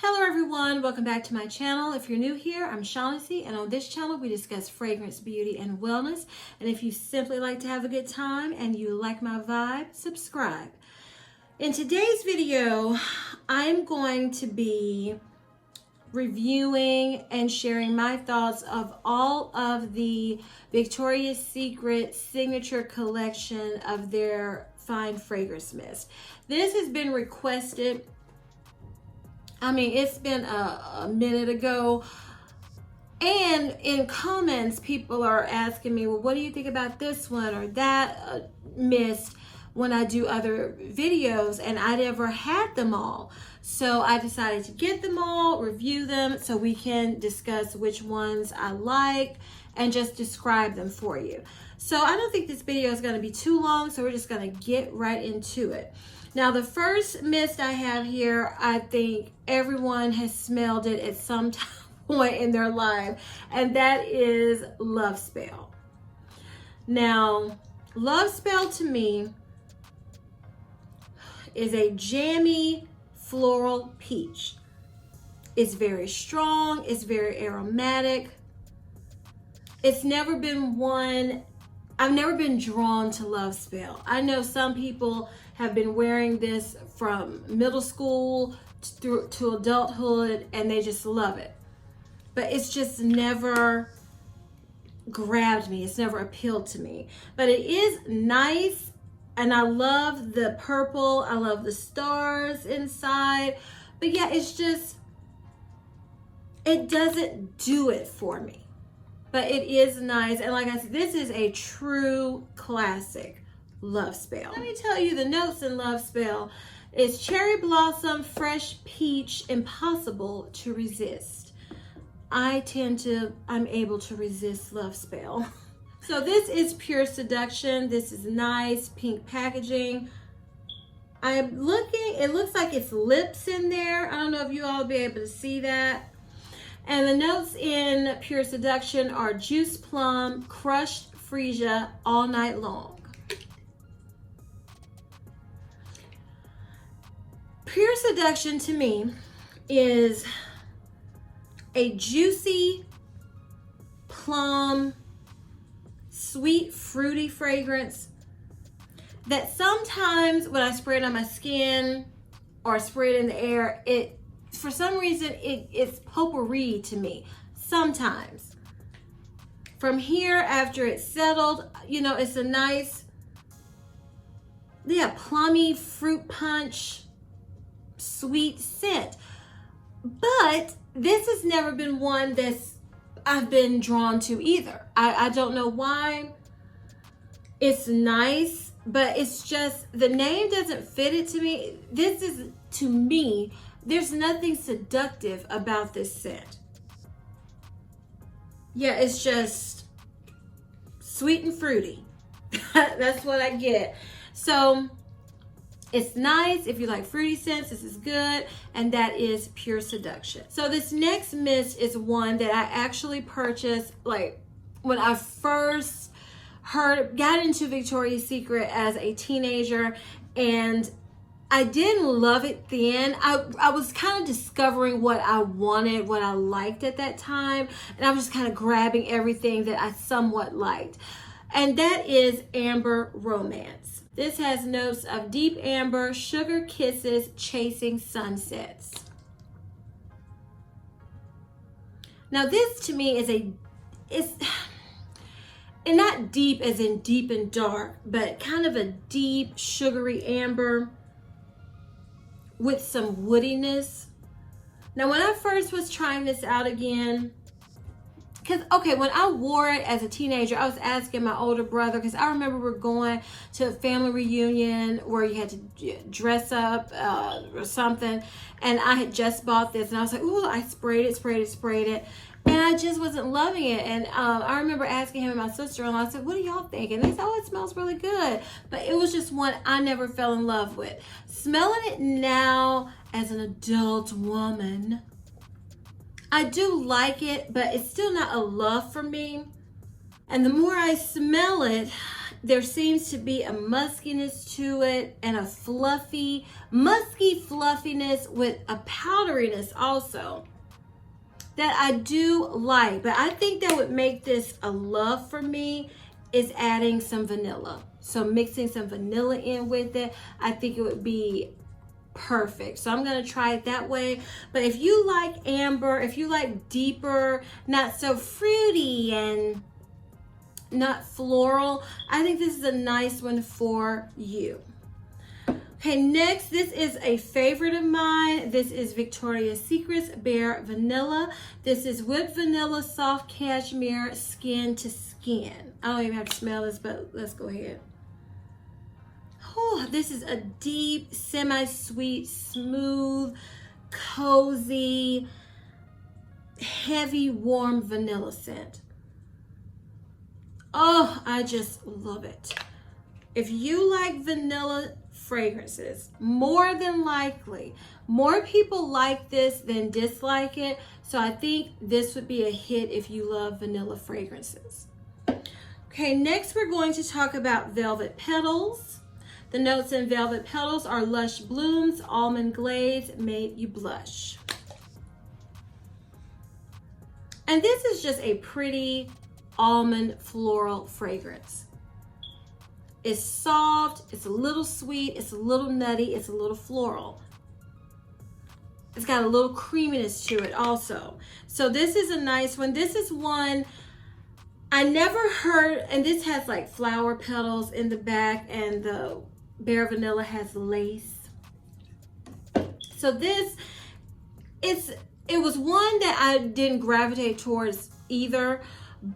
Hello everyone, welcome back to my channel. If you're new here, I'm Shaughnessy, and on this channel we discuss fragrance, beauty, and wellness. And if you simply like to have a good time and you like my vibe, subscribe. In today's video, I'm going to be reviewing and sharing my thoughts of all of the Victoria's Secret signature collection of their fine fragrance mist. This has been requested. I mean, it's been a minute ago, and in comments, people are asking me, well, what do you think about this one or that mist when I do other videos, and I never had them all. So I decided to get them all, review them, so we can discuss which ones I like and just describe them for you. So I don't think this video is going to be too long, so we're just going to get right into it. Now, the first mist I have here, I think everyone has smelled it at some point in their life, and that is Love Spell. Now, Love Spell to me is a jammy floral peach. It's very strong, it's very aromatic. It's never been one, I've never been drawn to Love Spell. I know some people have been wearing this from middle school through to adulthood, and they just love it. But it's just never grabbed me. It's never appealed to me. But it is nice, and I love the purple. I love the stars inside. But yeah, it's just, it doesn't do it for me. But it is nice, and like I said, this is a true classic. Love Spell. Let me tell you the notes in Love Spell. It's cherry blossom, fresh peach, impossible to resist. I'm able to resist Love Spell. So this is Pure Seduction. This is nice pink packaging. I'm looking, it looks like it's lips in there. I don't know if you all will be able to see that. And the notes in Pure Seduction are juice plum, crushed freesia, all night long. Pure Seduction to me is a juicy plum, sweet, fruity fragrance that sometimes when I spray it on my skin or spray it in the air, for some reason it's potpourri to me sometimes. From here, after it's settled, you know, it's a nice, yeah, plummy fruit punch, sweet scent. But this has never been one I've been drawn to either. I don't know why. It's nice, but it's just, the name doesn't fit it to me. This is, to me, there's nothing seductive about this scent. Yeah, it's just sweet and fruity. That's what I get. So it's nice. If you like fruity scents, this is good. And that is Pure Seduction. So this next mist is one that I actually purchased like when I first got into Victoria's Secret as a teenager, and I didn't love it then. I was kind of discovering what I wanted, what I liked at that time, and I was just kind of grabbing everything that I somewhat liked. And that is Amber Romance. This has notes of deep amber, sugar kisses, chasing sunsets. Now this to me is and not deep as in deep and dark, but kind of a deep, sugary amber with some woodiness. Now when I first was trying this out again, because, okay, when I wore it as a teenager, I was asking my older brother, because I remember we were going to a family reunion where you had to dress up or something, and I had just bought this, and I was like, ooh, I sprayed it, and I just wasn't loving it. And I remember asking him and my sister-in-law, I said, what do y'all think? And they said, oh, it smells really good. But it was just one I never fell in love with. Smelling it now as an adult woman, I do like it, but it's still not a love for me. And the more I smell it, There seems to be a muskiness to it and a fluffy, musky fluffiness with a powderiness also that I do like. But I think that would make this a love for me is adding some vanilla. So mixing some vanilla in with it, I think it would be perfect. So I'm going to try it that way. But if you like amber, if you like deeper, not so fruity and not floral, I think this is a nice one for you. Okay, next, this is a favorite of mine. This is Victoria's Secret's Bare Vanilla. This is whipped vanilla, soft cashmere, skin to skin. I don't even have to smell this, but let's go ahead. Oh, this is a deep, semi-sweet, smooth, cozy, heavy, warm vanilla scent. Oh, I just love it. If you like vanilla fragrances, more than likely, more people like this than dislike it. So I think this would be a hit if you love vanilla fragrances. Okay, next we're going to talk about Velvet Petals. The notes in Velvet Petals are lush blooms, almond glaze, made you blush. And this is just a pretty almond floral fragrance. It's soft, it's a little sweet, it's a little nutty, it's a little floral. It's got a little creaminess to it also. So this is a nice one. This is one I never heard, and this has like flower petals in the back, and the Bare Vanilla has lace. So this, it was one that I didn't gravitate towards either,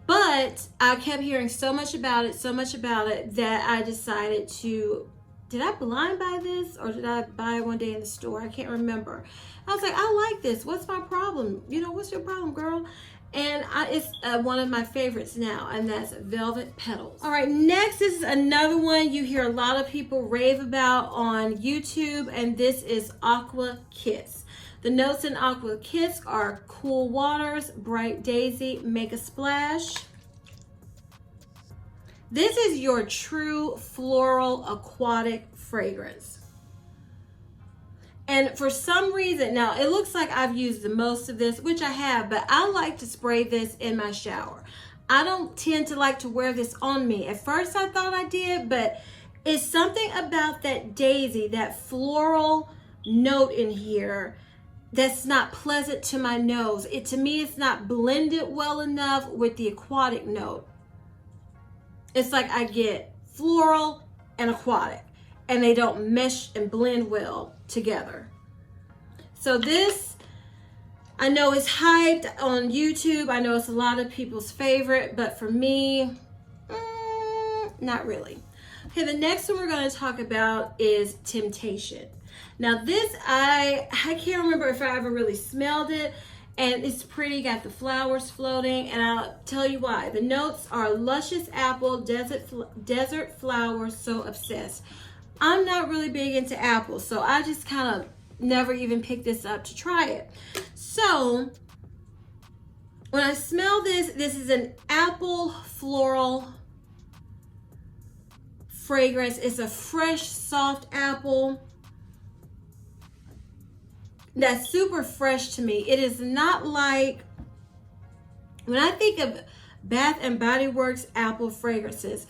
but I kept hearing so much about it that I decided to, did I blind buy this or did I buy it one day in the store? I can't remember. I was like, I like this. What's my problem? You know, what's your problem, girl? And it's one of my favorites now, and that's Velvet Petals. All right, next, this is another one you hear a lot of people rave about on YouTube, and this is Aqua Kiss. The notes in Aqua Kiss are cool waters, bright daisy, make a splash. This is your true floral aquatic fragrance. And for some reason, now it looks like I've used the most of this, which I have, but I like to spray this in my shower. I don't tend to like to wear this on me. At first I thought I did, but it's something about that daisy, that floral note in here that's not pleasant to my nose. To me, it's not blended well enough with the aquatic note. It's like I get floral and aquatic, and they don't mesh and blend well together. So this, I know it's hyped on YouTube. I know it's a lot of people's favorite, but for me, not really. Okay, the next one we're going to talk about is Temptation. Now this, I can't remember if I ever really smelled it, and it's pretty, got the flowers floating, and I'll tell you why. The notes are luscious apple, desert flowers, so obsessed. I'm not really big into apples, so I just kind of never even picked this up to try it. So when I smell this, this is an apple floral fragrance. It's a fresh, soft apple. That's super fresh to me. It is not like, when I think of Bath and Body Works apple fragrances,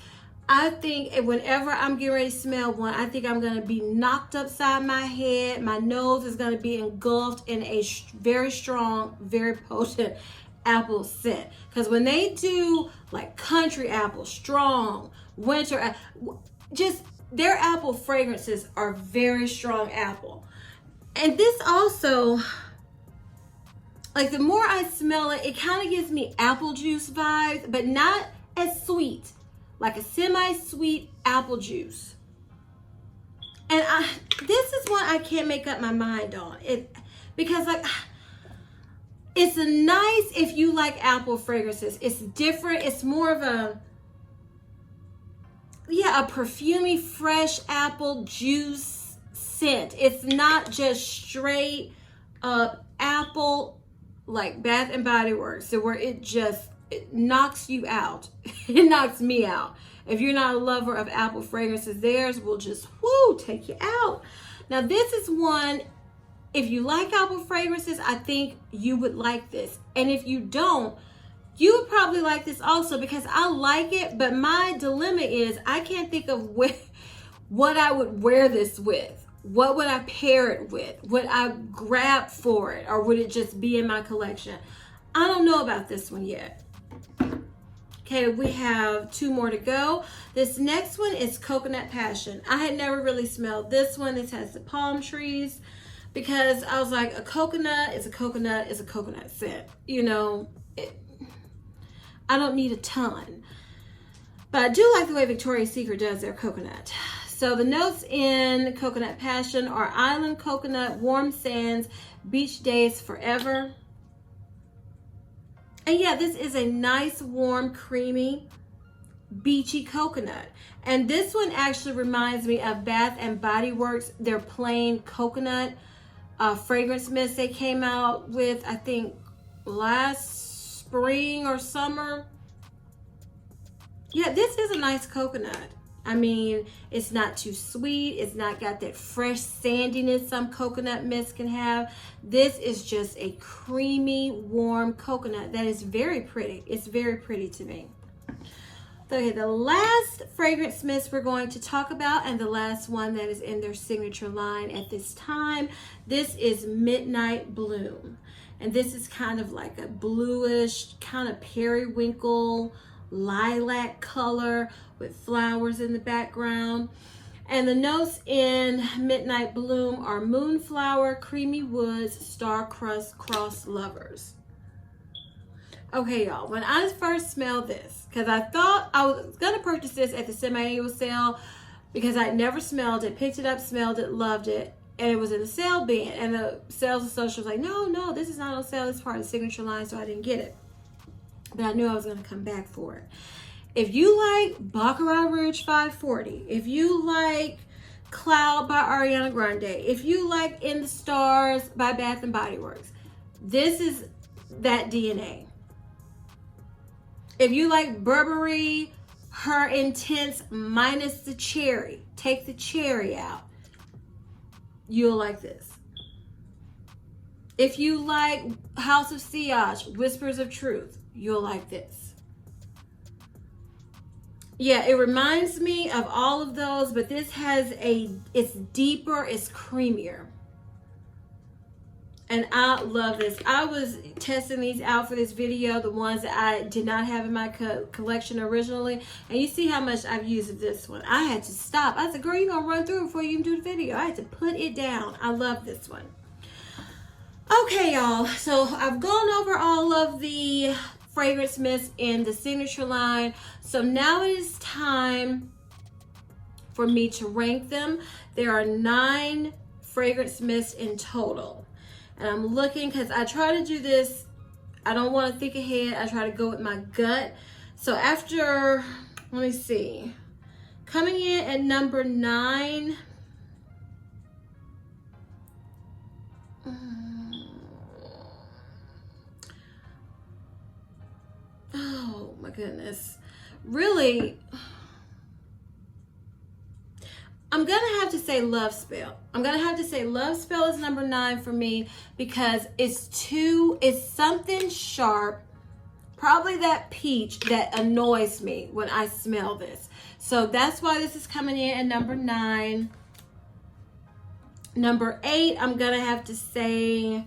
I think whenever I'm getting ready to smell one, I think I'm going to be knocked upside my head. My nose is going to be engulfed in a very strong, very potent apple scent. Because when they do like country apple, strong, winter, just their apple fragrances are very strong apple. And this also, like the more I smell it, it kind of gives me apple juice vibes, but not as sweet. Like a semi-sweet apple juice. And this is one I can't make up my mind on. Because like, it's a nice, if you like apple fragrances, it's different. It's more of a perfumey, fresh apple juice scent. It's not just straight up apple like Bath and Body Works, so where it knocks you out. It knocks me out. If you're not a lover of apple fragrances, theirs will just, whoo, take you out. Now, this is one, if you like apple fragrances, I think you would like this. And if you don't, you would probably like this also, because I like it, but my dilemma is I can't think of what I would wear this with. What would I pair it with? Would I grab for it, or would it just be in my collection? I don't know about this one yet. Okay, we have 2 more to go. This next one is Coconut Passion. I had never really smelled this one. This has the palm trees, because I was like, a coconut is a coconut is a coconut scent. You know, I don't need a ton. But I do like the way Victoria's Secret does their coconut. So the notes in Coconut Passion are island coconut, warm sands, beach days forever. And yeah, this is a nice, warm, creamy, beachy coconut. And this one actually reminds me of Bath and Body Works, their plain coconut fragrance mist they came out with, I think, last spring or summer. Yeah, this is a nice coconut. I mean, it's not too sweet. It's not got that fresh sandiness some coconut mist can have. This is just a creamy, warm coconut that is very pretty. It's very pretty to me. Okay, the last fragrance mist we're going to talk about, and the last one that is in their signature line at this time, this is Midnight Bloom. And this is kind of like a bluish, kind of periwinkle, lilac color with flowers in the background. And the notes in Midnight Bloom are moonflower, creamy woods, star-crust, cross lovers. Okay, y'all, when I first smelled this, because I thought I was going to purchase this at the semi-annual sale because I'd never smelled it, picked it up, smelled it, loved it, and it was in the sale bin, and the sales associate was like, no, this is not on sale, this is part of the signature line, so I didn't get it. But I knew I was going to come back for it. If you like Baccarat Rouge 540, if you like Cloud by Ariana Grande, if you like In the Stars by Bath and Body Works, this is that DNA. If you like Burberry, Her Intense minus the cherry, take the cherry out, you'll like this. If you like House of Sillage, Whispers of Truth, you'll like this. Yeah, it reminds me of all of those, but this has it's deeper, it's creamier. And I love this. I was testing these out for this video, the ones that I did not have in my collection originally. And you see how much I've used of this one. I had to stop. I said, girl, you're going to run through before you even do the video. I had to put it down. I love this one. Okay, y'all. So I've gone over all of the fragrance mist in the signature line. So now it is time for me to rank them. There are 9 fragrance mists in total. And I'm looking, because I try to do this, I don't want to think ahead. I try to go with my gut. So after, let me see, coming in at number 9, oh my goodness, really, I'm going to have to say Love Spell. I'm going to have to say Love Spell is number 9 for me, because it's something sharp, probably that peach that annoys me when I smell this. So that's why this is coming in at number 9. Number 8, I'm going to have to say,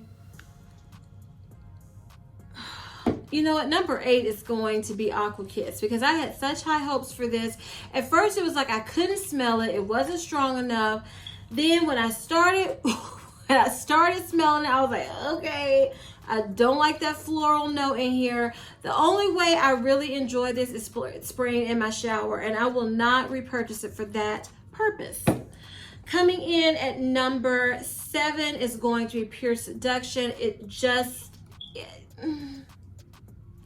you know what, number 8 is going to be Aqua Kiss, because I had such high hopes for this. At first, it was like I couldn't smell it. It wasn't strong enough. Then when I started smelling it, I was like, okay, I don't like that floral note in here. The only way I really enjoy this is spraying in my shower, and I will not repurchase it for that purpose. Coming in at number 7 is going to be Pure Seduction.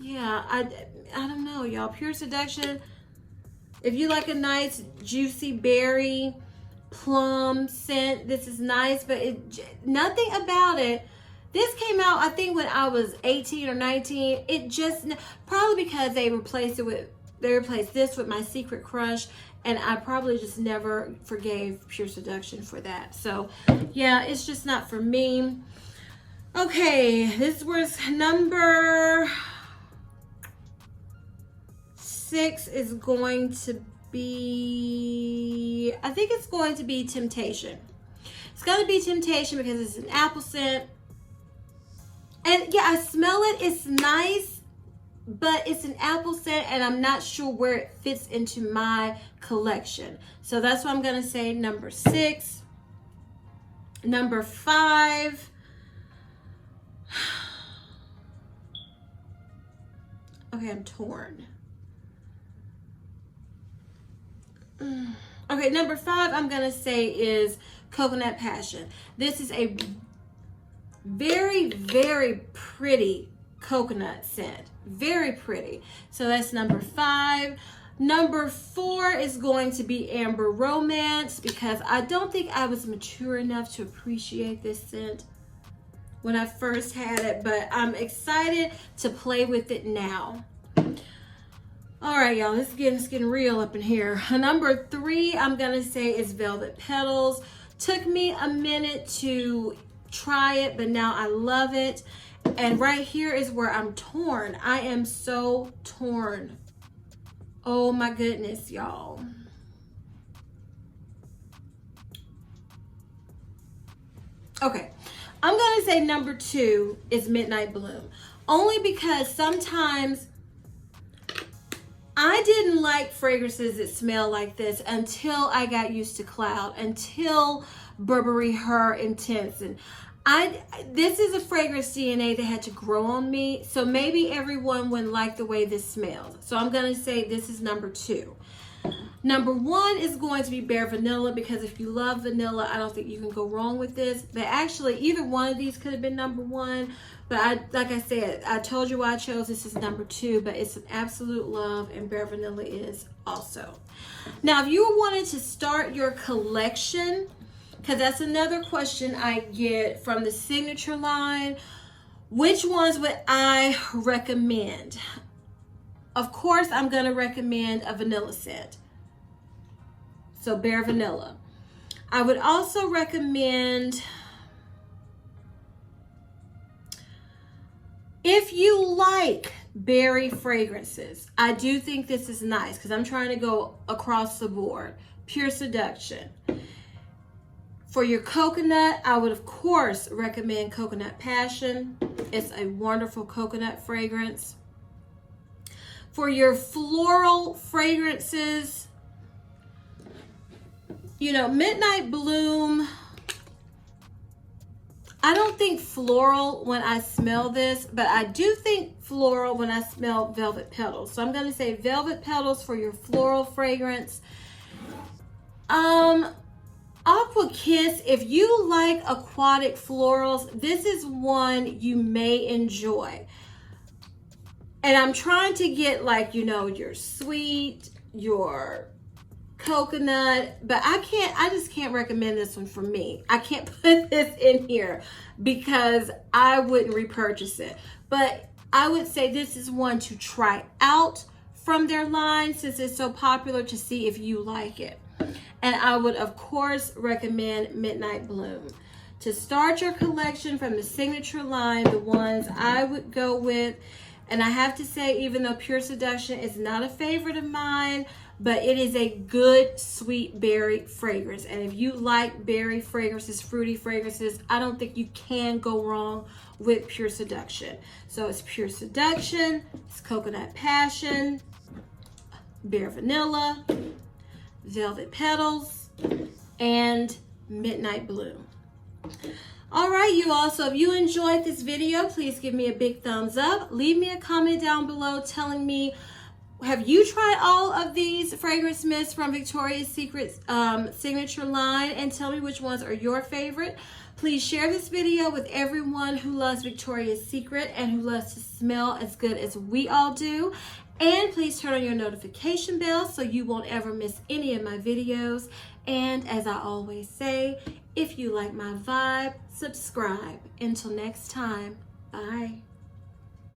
Yeah, I don't know, y'all. Pure Seduction, if you like a nice juicy berry plum scent, this is nice, but nothing about it. This came out, I think, when I was 18 or 19. It just, probably because they replaced it with They replaced this with My Secret Crush, and I probably just never forgave Pure Seduction for that. So yeah, it's just not for me. Okay, this was number 6 is going to be, I think it's going to be Temptation. It's going to be Temptation because it's an apple scent. And yeah, I smell it. It's nice, but it's an apple scent, and I'm not sure where it fits into my collection. So that's why I'm going to say number 6. Number 5. Okay, I'm torn. Okay, number 5 I'm going to say is Coconut Passion. This is a very, very pretty coconut scent. Very pretty. So that's number 5. Number 4 is going to be Amber Romance, because I don't think I was mature enough to appreciate this scent when I first had it, but I'm excited to play with it now. All right, y'all, it's getting real up in here. Number 3 I'm gonna say is Velvet Petals. Took me a minute to try it, but now I love it. And right here is where I'm torn. I am so torn. Oh my goodness, y'all. Okay, I'm gonna say number 2 is Midnight Bloom. Only because sometimes I didn't like fragrances that smell like this until I got used to Cloud, until Burberry Her Intense. And this is a fragrance DNA that had to grow on me. So maybe everyone wouldn't like the way this smells. So I'm going to say this is number 2. Number 1 is going to be Bare Vanilla, because if you love vanilla, I don't think you can go wrong with this. But actually, either one of these could have been number 1. But like I said, I told you why I chose this as number 2, but it's an absolute love, and Bare Vanilla is also. Now, if you wanted to start your collection, because that's another question I get from the Signature line, which ones would I recommend? Of course, I'm going to recommend a vanilla scent. So Bare Vanilla. I would also recommend, if you like berry fragrances, I do think this is nice because I'm trying to go across the board. Pure Seduction. For your coconut, I would of course recommend Coconut Passion. It's a wonderful coconut fragrance. For your floral fragrances, you know, Midnight Bloom, I don't think floral when I smell this, but I do think floral when I smell Velvet Petals. So I'm going to say Velvet Petals for your floral fragrance. Aqua Kiss, if you like aquatic florals, this is one you may enjoy. And I'm trying to get, like, you know, your sweet, your coconut, but I just can't recommend this one for me. I can't put this in here because I wouldn't repurchase it. But I would say this is one to try out from their line since it's so popular, to see if you like it. And I would of course recommend Midnight Bloom. To start your collection from the Signature line, the ones I would go with, and I have to say, even though Pure Seduction is not a favorite of mine, but it is a good sweet berry fragrance. And if you like berry fragrances, fruity fragrances, I don't think you can go wrong with Pure Seduction. So it's Pure Seduction, it's Coconut Passion, Bare Vanilla, Velvet Petals, and Midnight Bloom. All right, you all, so if you enjoyed this video, please give me a big thumbs up. Leave me a comment down below telling me, have you tried all of these fragrance mists from Victoria's Secret Signature line, and tell me which ones are your favorite. Please share this video with everyone who loves Victoria's Secret and who loves to smell as good as we all do. And please turn on your notification bell so you won't ever miss any of my videos. And as I always say, if you like my vibe, subscribe. Until next time, bye.